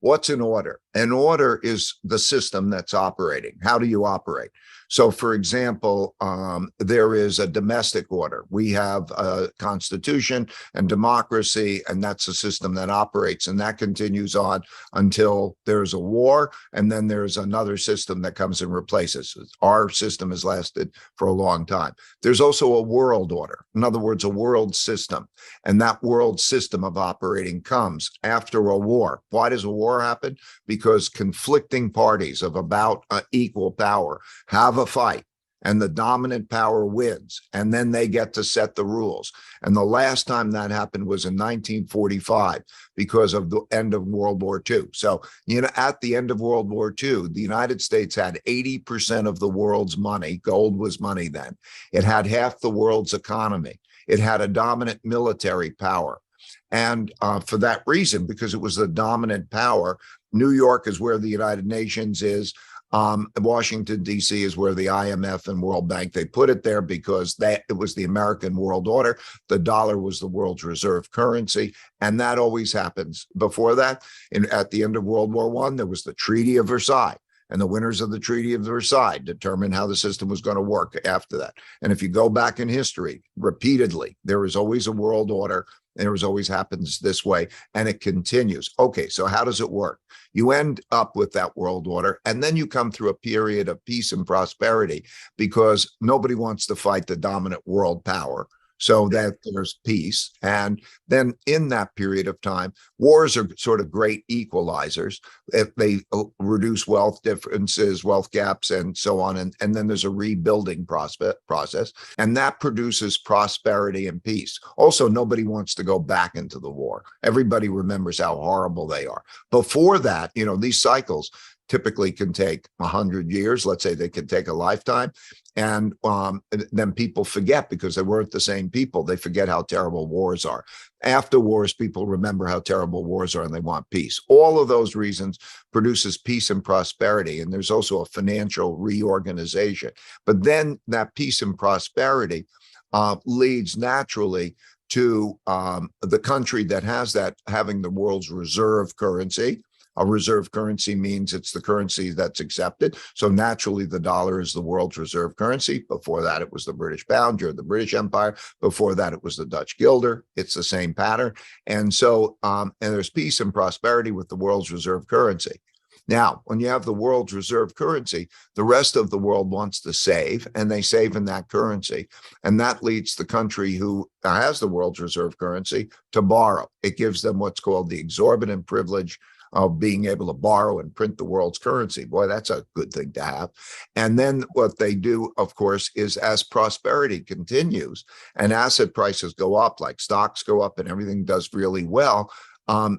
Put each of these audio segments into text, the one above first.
What's an order? An order is the system that's operating. How do you operate? So, for example, there is a domestic order. We have a constitution and democracy, and that's a system that operates, and that continues on until there's a war, and then there's another system that comes and replaces it. Our system has lasted for a long time. There's also a world order. In other words, a world system, and that world system of operating comes after a war. Why does a war happen? Because conflicting parties of about equal power have a fight, and the dominant power wins, and then they get to set the rules. And the last time that happened was in 1945 because of the end of World War II. So, at the end of World War II, the United States had 80% of the world's money. Gold was money then. It had half the world's economy. It had a dominant military power. And for that reason, because it was the dominant power, New York is where the United Nations is. Washington, D.C. is where the IMF and World Bank, they put it there because it was the American world order. The dollar was the world's reserve currency. And that always happens. Before that, at the end of World War I, there was the Treaty of Versailles. And the winners of the Treaty of Versailles determined how the system was going to work after that. And if you go back in history, repeatedly, there is always a world order. And it always happens this way, and it continues. Okay, so how does it work? You end up with that world order, and then you come through a period of peace and prosperity because nobody wants to fight the dominant world power. So that there's peace. And then in that period of time, wars are sort of great equalizers. If they reduce wealth differences, wealth gaps, and so on. And then there's a rebuilding process. And that produces prosperity and peace. Also, nobody wants to go back into the war. Everybody remembers how horrible they are. Before that, these cycles typically can take 100 years. Let's say they can take a lifetime. And then people forget because they weren't the same people. They forget how terrible wars are. After wars, people remember how terrible wars are and they want peace. All of those reasons produces peace and prosperity. And there's also a financial reorganization. But then that peace and prosperity leads naturally to the country that has that having the world's reserve currency. A reserve currency means it's the currency that's accepted. So naturally, the dollar is the world's reserve currency. Before that, it was the British pound during the British Empire. Before that, it was the Dutch guilder. It's the same pattern. And so, and there's peace and prosperity with the world's reserve currency. Now, when you have the world's reserve currency, the rest of the world wants to save, and they save in that currency. And that leads the country who has the world's reserve currency to borrow. It gives them what's called the exorbitant privilege of being able to borrow and print the world's currency. Boy, that's a good thing to have. And then what they do, of course, is as prosperity continues and asset prices go up, like stocks go up and everything does really well,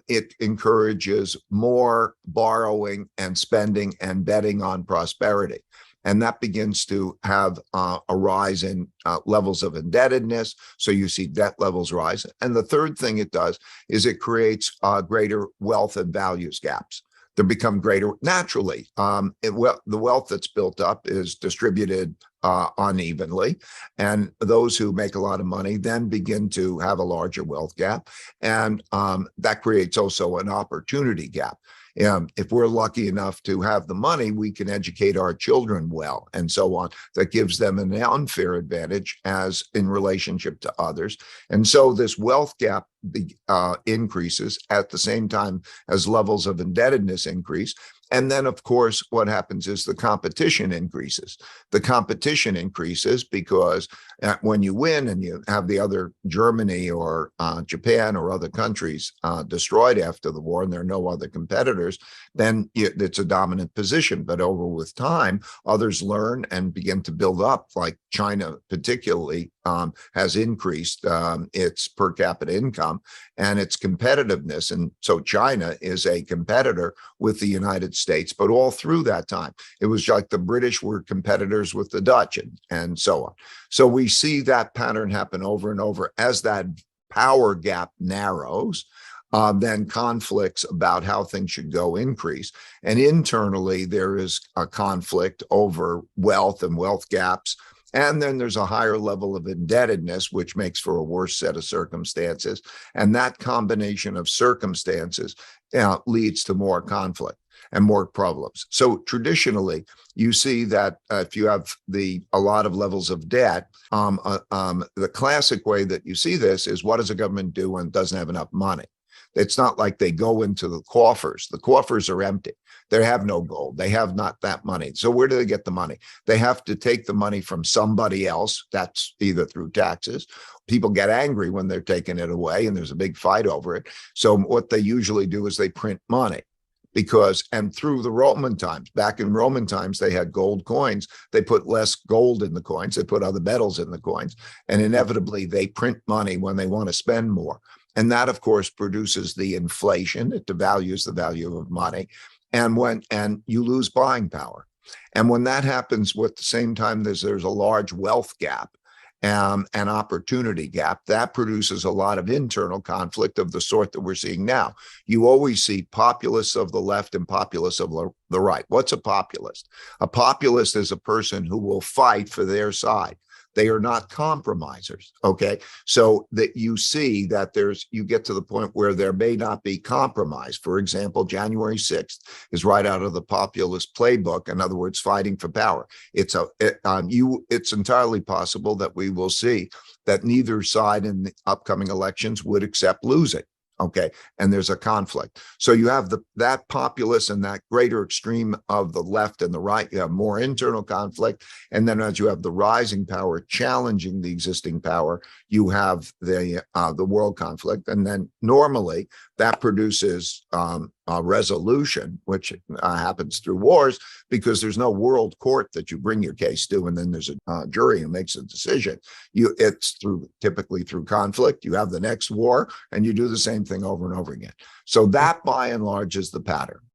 it encourages more borrowing and spending and betting on prosperity. And that begins to have a rise in levels of indebtedness. So you see debt levels rise. And the third thing it does is it creates greater wealth and values gaps. They become greater naturally. The wealth that's built up is distributed unevenly. And those who make a lot of money then begin to have a larger wealth gap. And that creates also an opportunity gap. If we're lucky enough to have the money, we can educate our children well and so on. That gives them an unfair advantage as in relationship to others. And so this wealth gap increases at the same time as levels of indebtedness increase. And then, of course, what happens is the competition increases. The competition increases because when you win and you have the other Germany or Japan or other countries destroyed after the war and there are no other competitors, then it's a dominant position. But over with time, others learn and begin to build up, like China particularly has increased its per capita income and its competitiveness. And so China is a competitor with the United States, but all through that time, it was like the British were competitors with the Dutch and so on. So we see that pattern happen over and over as that power gap narrows. Then conflicts about how things should go increase. And internally, there is a conflict over wealth and wealth gaps. And then there's a higher level of indebtedness, which makes for a worse set of circumstances. And that combination of circumstances leads to more conflict and more problems. So traditionally, you see that if you have a lot of levels of debt, the classic way that you see this is, what does a government do when it doesn't have enough money? It's not like they go into the coffers. The coffers are empty. They have no gold. They have not that money. So where do they get the money? They have to take the money from somebody else. That's either through taxes. People get angry when they're taking it away, and there's a big fight over it. So what they usually do is they print money. And through the Roman times, back in Roman times, they had gold coins. They put less gold in the coins. They put other metals in the coins. And inevitably, they print money when they want to spend more. And that, of course, produces the inflation. It devalues the value of money. And you lose buying power. And when that happens, at the same time, there's a large wealth gap. An opportunity gap that produces a lot of internal conflict of the sort that we're seeing now. You always see populists of the left and populists of the right. What's a populist? A populist is a person who will fight for their side. They are not compromisers. Okay. So that you see that you get to the point where there may not be compromise. For example, January 6th is right out of the populist playbook. In other words, fighting for power. It's entirely possible that we will see that neither side in the upcoming elections would accept losing. Okay. And there's a conflict. So you have that populace and that greater extreme of the left and the right. You have more internal conflict. And then as you have the rising power challenging the existing power, you have the world conflict. And then normally that produces a resolution, which happens through wars, because there's no world court that you bring your case to, and then there's a jury who makes a decision. It's typically through conflict. You have the next war, and you do the same thing over and over again. So that, by and large, is the pattern.